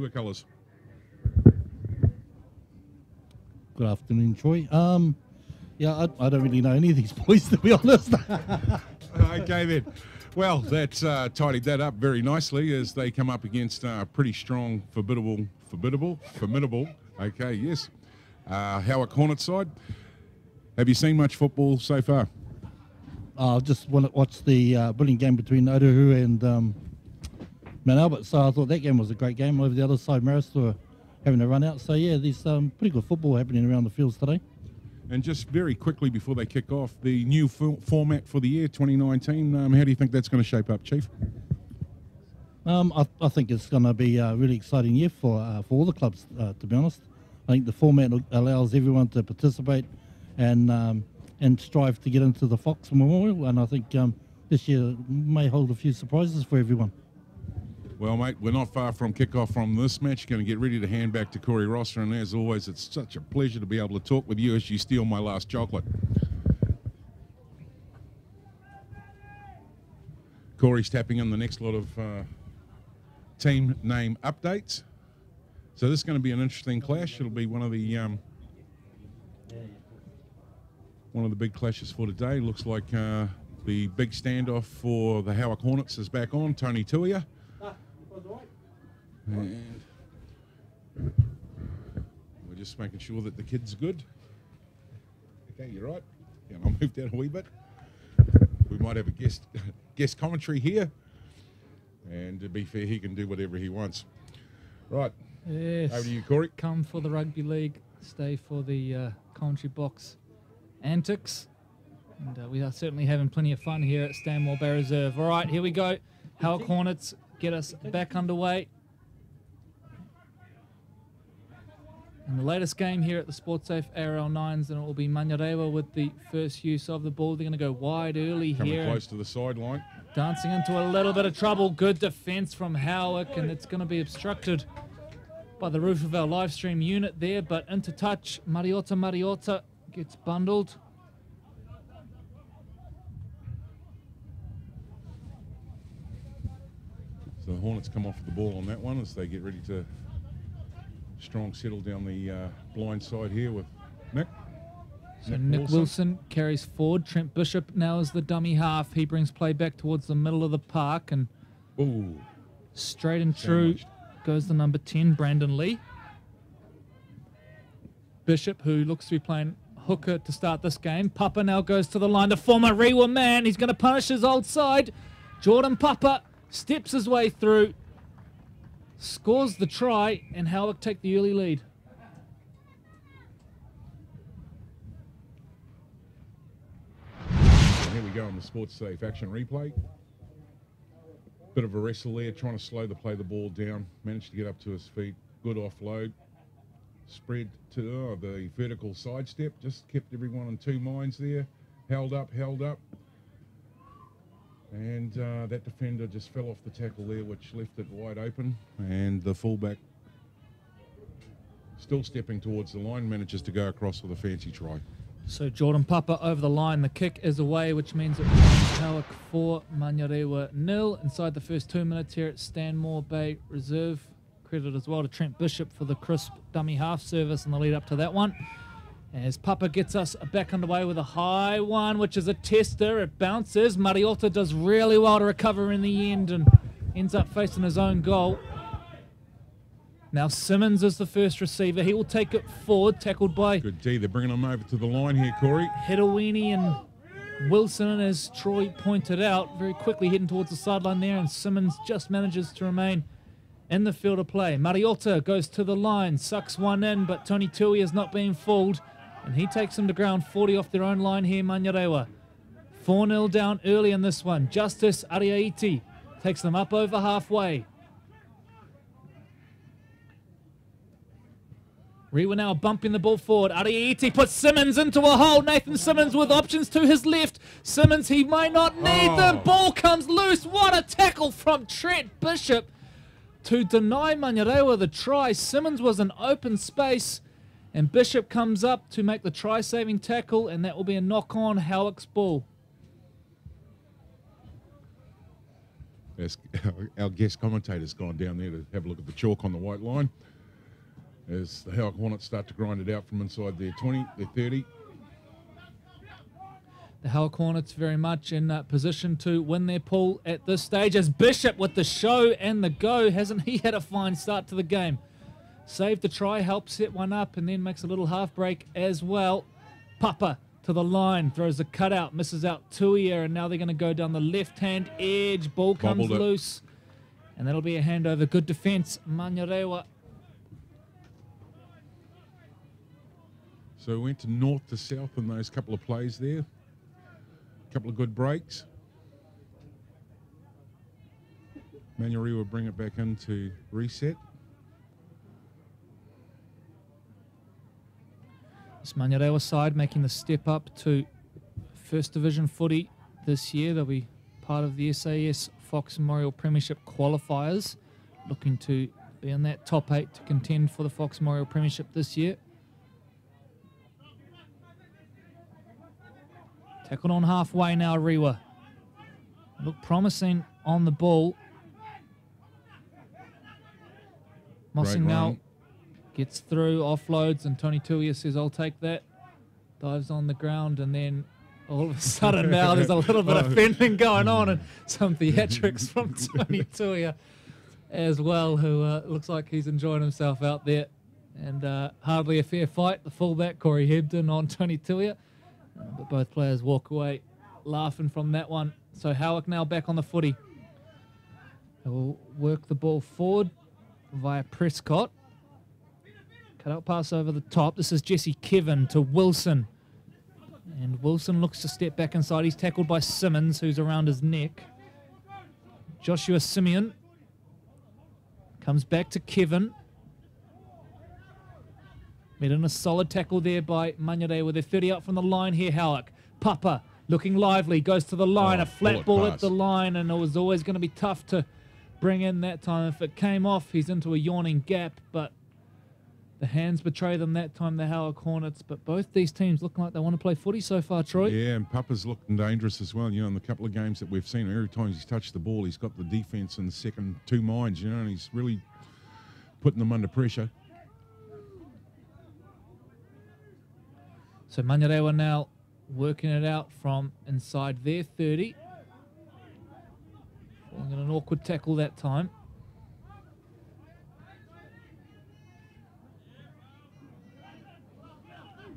Manurewa colours. Good afternoon, Troy. Yeah, I don't really know any of these boys, to be honest. Okay then. Well, that's tidied that up very nicely as they come up against pretty strong, formidable. Okay, yes. Howick Hornets side. Have you seen much football so far? I just want to watch the brilliant game between Otahu and Manurewa, so I thought that game was a great game. Over the other side, Marist were having a run out. So yeah, there's pretty good football happening around the fields today. And just very quickly before they kick off, the new format for the year 2019, how do you think that's going to shape up, Chief? I think it's going to be a really exciting year for all the clubs, to be honest. I think the format allows everyone to participate and strive to get into the Fox Memorial, and I think this year may hold a few surprises for everyone. Well, mate, we're not far from kickoff from this match. Going to get ready to hand back to Corey Rosser, and as always, it's such a pleasure to be able to talk with you as you steal my last chocolate. Corey's tapping in the next lot of team name updates. So this is going to be an interesting clash. It'll be one of the big clashes for today. Looks like the big standoff for the Howick Hornets is back on. Tony Tuia. And we're just making sure that the kid's good. Okay, you're right. Yeah, I'll move that a wee bit. We might have a guest commentary here. And to be fair, he can do whatever he wants. Right. Yes. Over to you, Corey. Come for the rugby league, stay for the commentary box antics. And we are certainly having plenty of fun here at Stanmore Bay Reserve. All right, here we go. Howick Hornets get us back underway. And the latest game here at the Sportsafe ARL9s, and it will be Manurewa with the first use of the ball. They're going to go wide early Coming here. close to the sideline. Dancing into a little bit of trouble. Good defence from Howick, and it's going to be obstructed by the roof of our live stream unit there, but into touch. Mariota gets bundled. So the Hornets come off the ball on that one as they get ready to strong settle down the blind side here with Nick. So Nick Wilson carries forward. Trent Bishop now is the dummy half. He brings play back towards the middle of the park, and straight and true goes the number 10, Brandon Lee. Bishop, who looks to be playing hooker to start this game. Papa now goes to the line. The former Rewa man, he's going to punish his old side. Jordan Papa steps his way through, scores the try, and Howick take the early lead. And here we go on the Sportsafe action replay. Bit of a wrestle there, trying to slow the ball down. Managed to get up to his feet. Good offload. Spread to the vertical sidestep. Just kept everyone in two minds there. Held up. And that defender just fell off the tackle there, which left it wide open. And the fullback, still stepping towards the line, manages to go across with a fancy try. So Jordan Papa over the line. The kick is away, which means it was Howick 4, Manurewa 0. Inside the first 2 minutes here at Stanmore Bay Reserve. Credit as well to Trent Bishop for the crisp dummy half service in the lead up to that one. As Papa gets us back underway with a high one, which is a tester. It bounces. Mariota does really well to recover in the end and ends up facing his own goal. Now Simmons is the first receiver. He will take it forward, tackled by... Good D. They're bringing him over to the line here, Corey. Hedawini and Wilson, and as Troy pointed out, very quickly heading towards the sideline there, and Simmons just manages to remain in the field of play. Mariota goes to the line, sucks one in, but Tony Tui is not being fooled, and he takes them to ground 40 off their own line here, Manurewa. 4-0 down early in this one. Justice Ariaiti takes them up over halfway. Rewa now bumping the ball forward. Ariaiti puts Simmons into a hole. Nathan Simmons with options to his left. Simmons, he might not need them. Ball comes loose. What a tackle from Trent Bishop to deny Manurewa the try. Simmons was in open space, and Bishop comes up to make the try-saving tackle, and that will be a knock-on Howick's ball. As our guest commentator's gone down there to have a look at the chalk on the white line. As the Howick Hornets start to grind it out from inside their 20, their 30. The Howick Hornets very much in position to win their pool at this stage, as Bishop with the show and the go. Hasn't he had a fine start to the game? Saved the try, helps set one up, and then makes a little half break as well. Papa to the line, throws a cutout, misses out Tuia, and now they're going to go down the left-hand edge. Ball comes loose, and that'll be a handover. Good defence, Manurewa. So we went to north to south in those couple of plays there. A couple of good breaks. Manurewa will bring it back into reset. This Manurewa side making the step up to First Division footy this year. They'll be part of the SAS Fox Memorial Premiership qualifiers, looking to be in that top 8 to contend for the Fox Memorial Premiership this year. Tackled on halfway now, Rewa. Look promising on the ball. Mossing now gets through, offloads, and Tony Tuia says, I'll take that. Dives on the ground, and then all of a sudden now there's a little bit of fending going on and some theatrics from Tony Tuia as well, who looks like he's enjoying himself out there. And hardly a fair fight. The fullback, Corey Hebden, on Tony Tuia. But both players walk away laughing from that one. So Howick now back on the footy. They will work the ball forward via Prescott. Cut out pass over the top. This is Jesse Kevin to Wilson. And Wilson looks to step back inside. He's tackled by Simmons, who's around his neck. Joshua Simeon comes back to Kevin. Made in a solid tackle there by Manurewa with their 30 out from the line here, Howick. Papa looking lively, goes to the line, a flat ball at the line, and it was always going to be tough to bring in that time. If it came off, he's into a yawning gap, but the hands betray them that time, the Howick Hornets. But both these teams looking like they want to play footy so far, Troy. Yeah, and Papa's looking dangerous as well. You know, in the couple of games that we've seen, every time he's touched the ball, he's got the defence in the second two minds, you know, and he's really putting them under pressure. So Manurewa now working it out from inside their 30. Falling in an awkward tackle that time.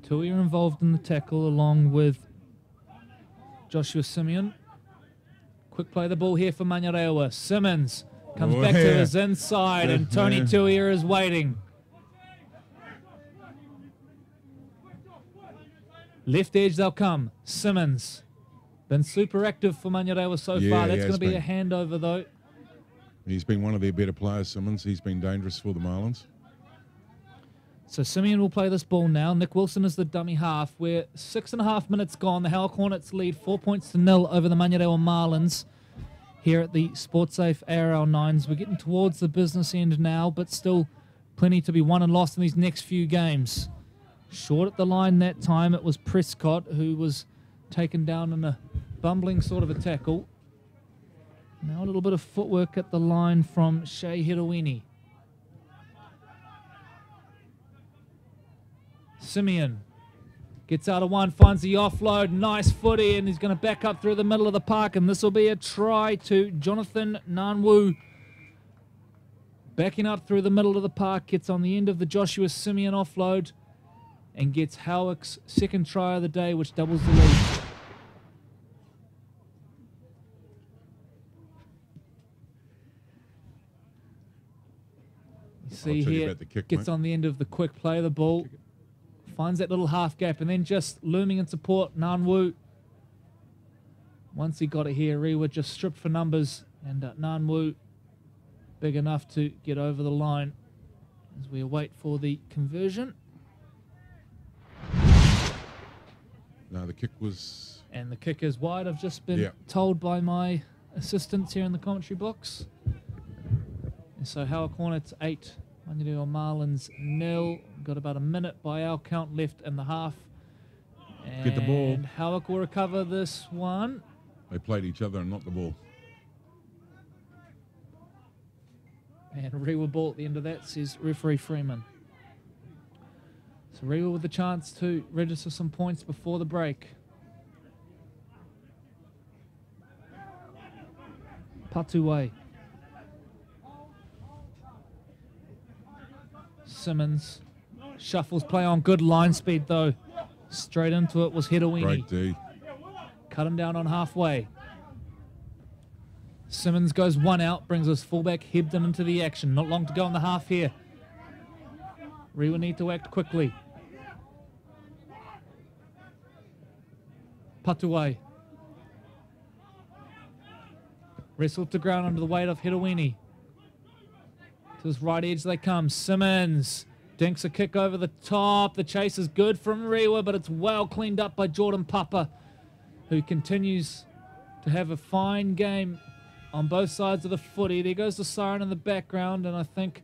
Tuia involved in the tackle along with Joshua Simeon. Quick play the ball here for Manurewa. Simmons comes back to his inside, and Tony Tuia is waiting. Left edge they'll come. Simmons. Been super active for Manurewa so far. That's going to be a handover though. He's been one of their better players, Simmons. He's been dangerous for the Marlins. So Simeon will play this ball now. Nick Wilson is the dummy half. We're 6.5 minutes gone. The Howick Hornets lead 4 points to 0 over the Manurewa Marlins here at the Sportsafe ARL 9s. We're getting towards the business end now, but still plenty to be won and lost in these next few games. Short at the line that time, it was Prescott who was taken down in a bumbling sort of a tackle. Now a little bit of footwork at the line from Shea Hiroini. Simeon gets out of one, finds the offload, nice footy, and he's going to back up through the middle of the park, and this will be a try to Jonathan Nanwu. Backing up through the middle of the park, gets on the end of the Joshua Simeon offload, and gets Howick's second try of the day, which doubles the lead. You see here, gets on the end of the quick play of the ball, finds that little half gap, and then just looming in support, Nanwu. Once he got it here, Rewa just stripped for numbers, and Nanwu big enough to get over the line as we await for the conversion. No, the kick was... And the kick is wide. I've just been told by my assistants here in the commentary box. And so Howick Hornets 8, Manurewa Marlins 0. Got about a minute by our count left in the half. And get the ball. Howick will recover this one. They played each other and not the ball. And Rewa ball at the end of that, says referee Freeman. So Rewa with the chance to register some points before the break. Patuwai. Simmons. Shuffles play on. Good line speed though. Straight into it was Hedawini. Great D. Cut him down on halfway. Simmons goes one out, brings his fullback Hebden into the action. Not long to go in the half here. Rewa need to act quickly. Patuwai. Wrestled to ground under the weight of Hedawini. To his right edge they come. Simmons dinks a kick over the top. The chase is good from Rewa, but it's well cleaned up by Jordan Papa, who continues to have a fine game on both sides of the footy. There goes the siren in the background, and I think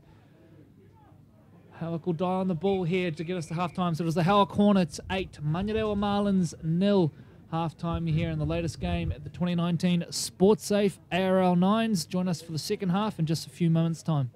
Howick will die on the ball here to get us to halftime. So it was the Howick Hornets 8, Manurewa Marlins 0. Halftime here in the latest game at the 2019 Sportsafe ARL 9s. Join us for the second half in just a few moments' time.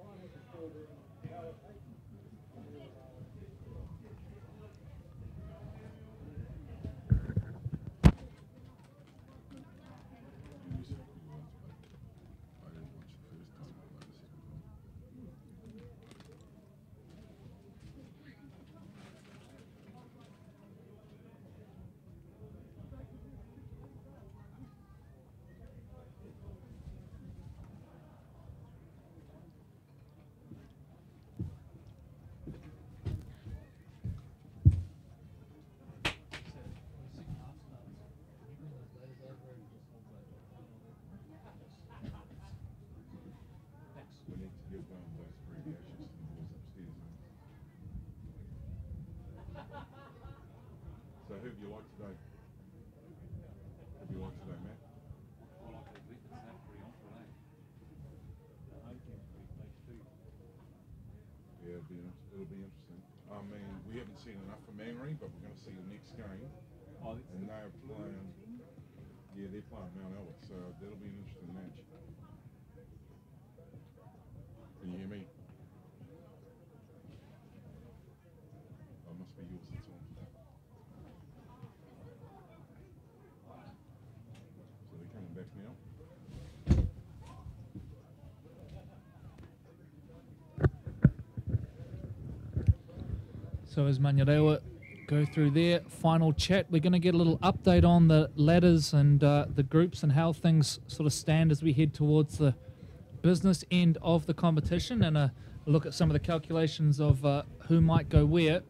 So who do you like today? Who do you like today, Matt? Yeah, it'll be interesting. I mean, we haven't seen enough from Manurewa, but we're going to see the next game. And they're playing, yeah, they're playing Mount Albert, so that'll be an interesting match. Can you hear me? Oh, must be yours, that's all. So they're coming back now. So as Manurewa go through their final chat, we're going to get a little update on the ladders and the groups and how things sort of stand as we head towards the business end of the competition, and a look at some of the calculations of who might go where.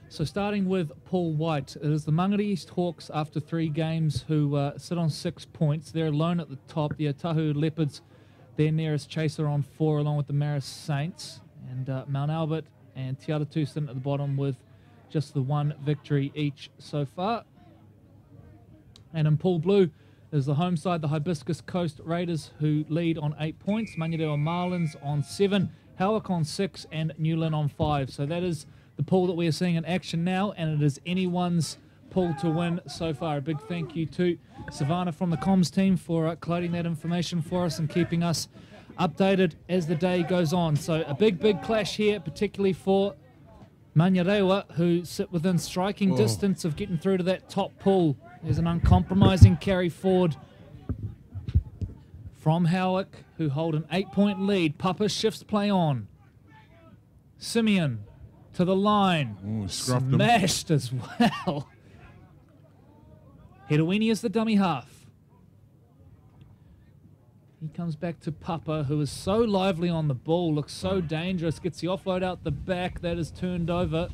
So starting with Paul White, it is the Mangere East Hawks after 3 games who sit on 6 points. They're alone at the top. The Otahu Leopards, their nearest chaser, on 4, along with the Maris Saints. And Mount Albert and Te Aratu sit at the bottom with just the 1 victory each so far. And in Pool Blue is the home side, the Hibiscus Coast Raiders, who lead on 8 points. Manurewa Marlins on 7, Howick on 6, and Newland on 5. So that is the pool that we are seeing in action now, and it is anyone's pool to win so far. A big thank you to Savannah from the comms team for collating that information for us and keeping us updated as the day goes on. So a big clash here, particularly for Manurewa, who sit within striking distance of getting through to that top pool. There's an uncompromising carry forward from Howick, who hold an 8-point lead. Papa shifts play on. Simeon to the line. Smashed as well. Hedawini is the dummy half. He comes back to Papa, who is so lively on the ball, looks so dangerous, gets the offload out the back, that is turned over.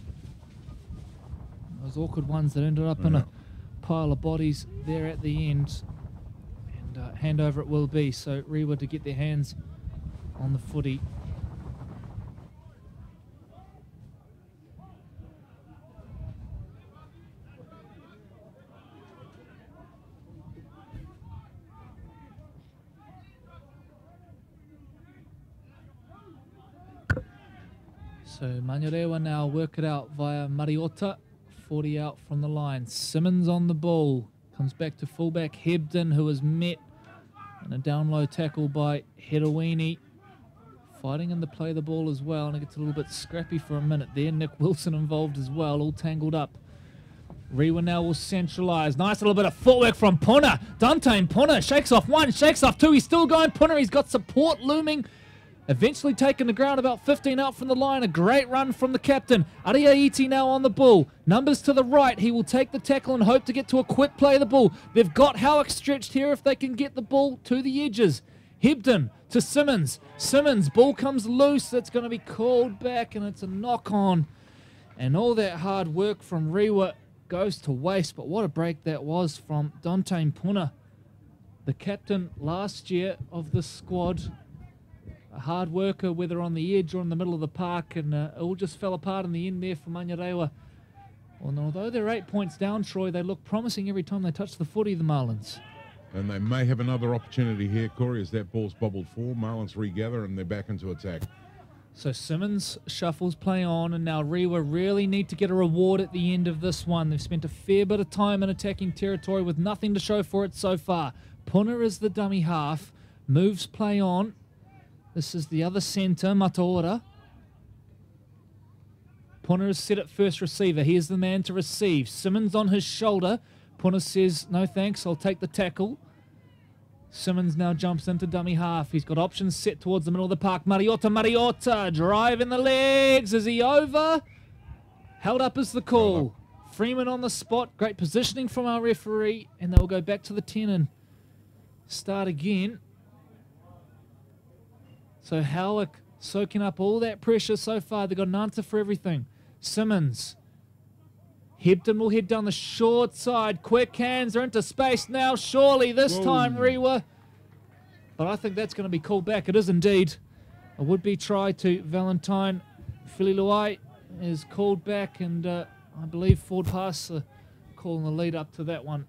Those awkward ones that ended up in a pile of bodies there at the end. And handover it will be, so Rewa to get their hands on the footy. So Manurewa now work it out via Mariota, 40 out from the line. Simmons on the ball, comes back to fullback Hebden, who is met in a down low tackle by Hedawini. fighting in the play of the ball as well, and it gets a little bit scrappy for a minute there. Nick Wilson involved as well, all tangled up. Rewa now will centralise. Nice little bit of footwork from Puna. Dante Puna shakes off one, shakes off two. He's still going. Puna, he's got support looming. Eventually taking the ground about 15 out from the line. A great run from the captain. Ariaiti now on the ball. Numbers to the right. He will take the tackle and hope to get to a quick play of the ball. They've got Howick stretched here if they can get the ball to the edges. Hebden to Simmons. Simmons, ball comes loose. That's going to be called back, and it's a knock-on. And all that hard work from Rewa goes to waste. But what a break that was from Dante Puna, the captain last year of the squad. A hard worker, whether on the edge or in the middle of the park, and it all just fell apart in the end there for Manurewa. And although they're 8 points down, Troy, they look promising every time they touch the footy, the Marlins. And they may have another opportunity here, Corey, as that ball's bobbled for. Marlins regather and they're back into attack. So Simmons shuffles play on, and now Rewa really need to get a reward at the end of this one. They've spent a fair bit of time in attacking territory with nothing to show for it so far. Puna is the dummy half, moves play on. This is the other centre, Mataora. Puna is set at first receiver. He is the man to receive. Simmons on his shoulder. Puna says, no thanks, I'll take the tackle. Simmons now jumps into dummy half. He's got options set towards the middle of the park. Mariota, drive in the legs. Is he over? Held up is the call. Freeman on the spot. Great positioning from our referee. And they'll go back to the 10 and start again. So Howick soaking up all that pressure so far. They've got an answer for everything. Simmons. Hebden will head down the short side. Quick hands are into space now. Surely this time, Rewa. But I think that's going to be called back. It is indeed. A would-be try to Valentine Fililuai is called back. And I believe Ford Pass calling the lead up to that one.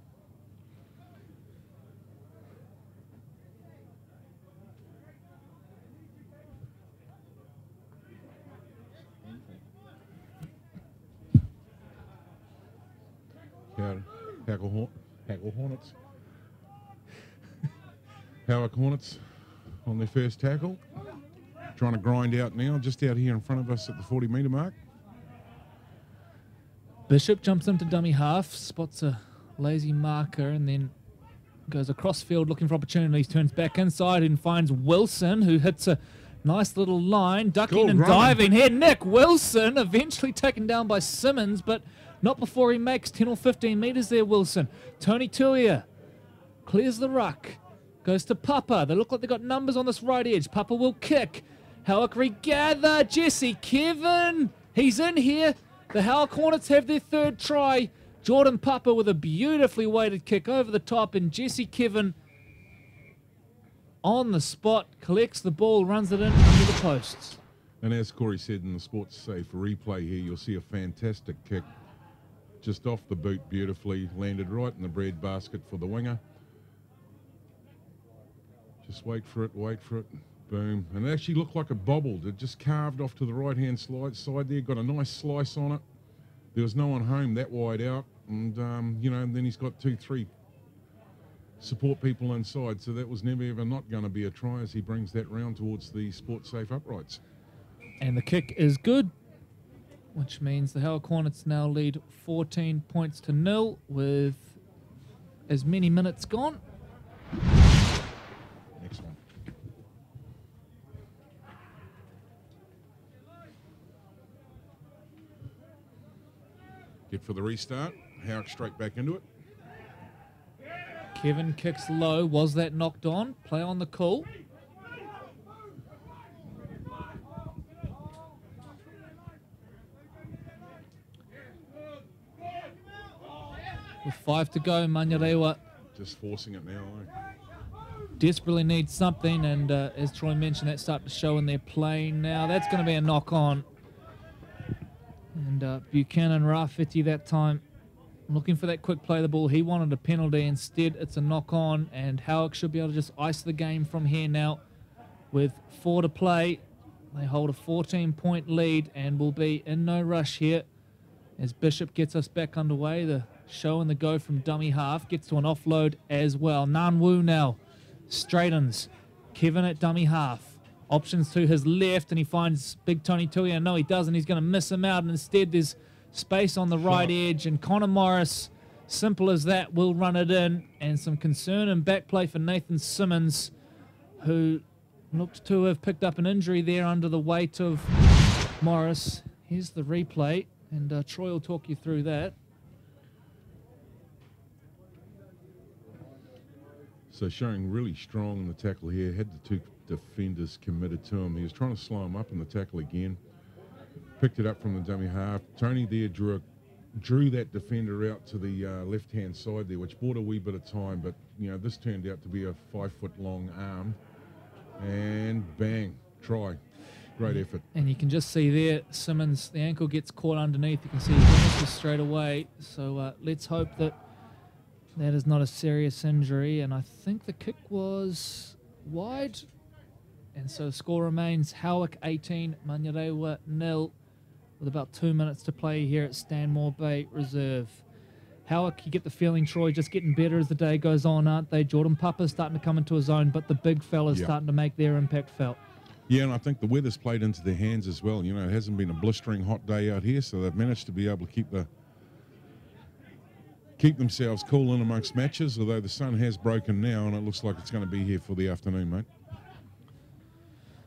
Hackle Hornets. Howick Hornets on their first tackle. Trying to grind out now, just out here in front of us at the 40-metre mark. Bishop jumps into dummy half, spots a lazy marker, and then goes across field looking for opportunities. Turns back inside and finds Wilson, who hits a nice little line, ducking and diving here. Nick Wilson eventually taken down by Simmons, but not before he makes 10 or 15 metres there, Wilson. Tony Tuia clears the ruck. Goes to Papa. They look like they've got numbers on this right edge. Papa will kick. Howick regather. Jesse Kevin. He's in here. The Howick Hornets have their third try. Jordan Papa with a beautifully weighted kick over the top. And Jesse Kevin on the spot. Collects the ball. Runs it in under the posts. And as Corey said in the Sportsafe replay here, you'll see a fantastic kick. Just off the boot beautifully, landed right in the bread basket for the winger. Just wait for it, boom. And it actually looked like it bobbled. It just carved off to the right-hand side there, got a nice slice on it. There was no one home that wide out. And, you know, and then he's got 2-3 support people inside. So that was never ever not going to be a try as he brings that round towards the Sportsafe uprights. And the kick is good, which means the Howick Hornets now lead 14 points to 0 with as many minutes gone. Next one. Get for the restart. Howick straight back into it. Kevin kicks low. Was that knocked on? Play on the call. With 5 to go, Manurewa just forcing it now. Desperately needs something, and as Troy mentioned, that's starting to show in their play now. That's going to be a knock-on. And Buchanan Rafiti that time looking for that quick play of the ball. He wanted a penalty. Instead, it's a knock-on, and Howick should be able to just ice the game from here now. With 4 to play, they hold a 14-point lead and will be in no rush here as Bishop gets us back underway. The show and the go from dummy half gets to an offload as well. Nanwu now straightens. Kevin at dummy half. Options to his left, and he finds Big Tony Tui. And no, he doesn't. He's going to miss him out. And instead, there's space on the right edge. And Connor Morris, simple as that, will run it in. And some concern and back play for Nathan Simmons, who looked to have picked up an injury there under the weight of Morris. Here's the replay, and Troy will talk you through that. So showing really strong in the tackle here. Had the two defenders committed to him. He was trying to slow him up in the tackle again. Picked it up from the dummy half. Tony there drew that defender out to the left-hand side there, which bought a wee bit of time. But, you know, this turned out to be a 5-foot-long arm. And bang, try. Great effort. And you can just see there, Simmons, the ankle gets caught underneath. You can see he finishes straight away. So let's hope that that is not a serious injury. And I think the kick was wide. And so score remains Howick 18, Manurewa 0, with about 2 minutes to play here at Stanmore Bay Reserve. Howick, you get the feeling, Troy, just getting better as the day goes on, aren't they? Jordan Papa's starting to come into his own, but the big fellas starting to make their impact felt. Yeah, and I think the weather's played into their hands as well. You know, it hasn't been a blistering hot day out here, so they've managed to be able to keep themselves cool in amongst matches, although the sun has broken now, and it looks like it's going to be here for the afternoon, mate.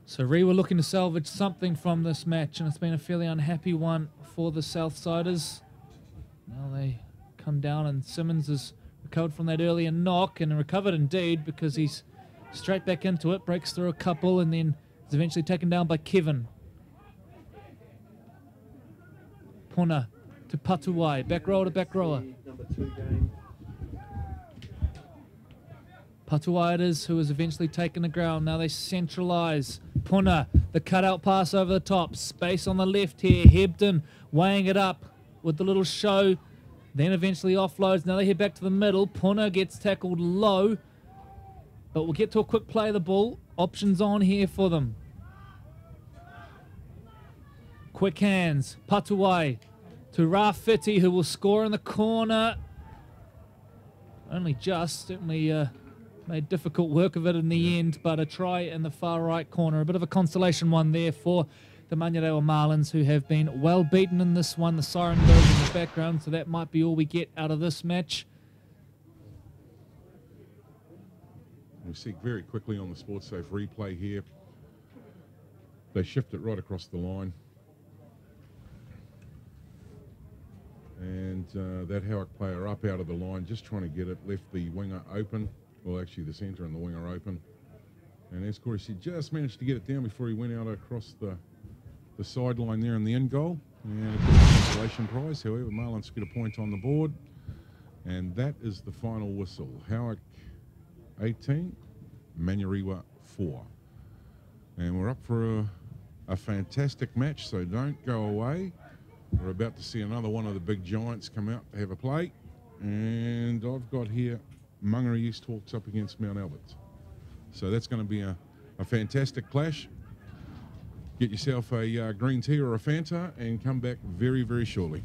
So Rewa looking to salvage something from this match, and it's been a fairly unhappy one for the Southsiders. Now they come down, and Simmons has recovered from that earlier knock, and recovered indeed, because he's straight back into it, breaks through a couple, and then is eventually taken down by Kevin. Puna to Patuai, back rower to back rower. Patuai it is, who is eventually taken the ground. Now they centralise. Puna, the cutout pass over the top. Space on the left here. Hebden weighing it up with the little show. Then eventually offloads. Now they head back to the middle. Puna gets tackled low. But we'll get to a quick play of the ball. Options on here for them. Quick hands. Patuai to Rafiti, who will score in the corner. Only just. Certainly made difficult work of it in the end, but a try in the far right corner. A bit of a consolation one there for the Manurewa Marlins, who have been well beaten in this one. The siren goes in the background, so that might be all we get out of this match. We see very quickly on the Sportsafe replay here. They shift it right across the line. And that Howick player up out of the line, just trying to get it, left the winger open. Well, actually the centre and the winger open. And as Corey said, just managed to get it down before he went out across the sideline there in the end goal. And a consolation prize. However, Marlins get a point on the board. And that is the final whistle. Howick 18, Manurewa 4. And we're up for a fantastic match, so don't go away. We're about to see another one of the big giants come out to have a play. And I've got here Mangere East Hawks up against Mount Albert. So that's going to be a fantastic clash. Get yourself a green tea or a Fanta and come back very, very shortly.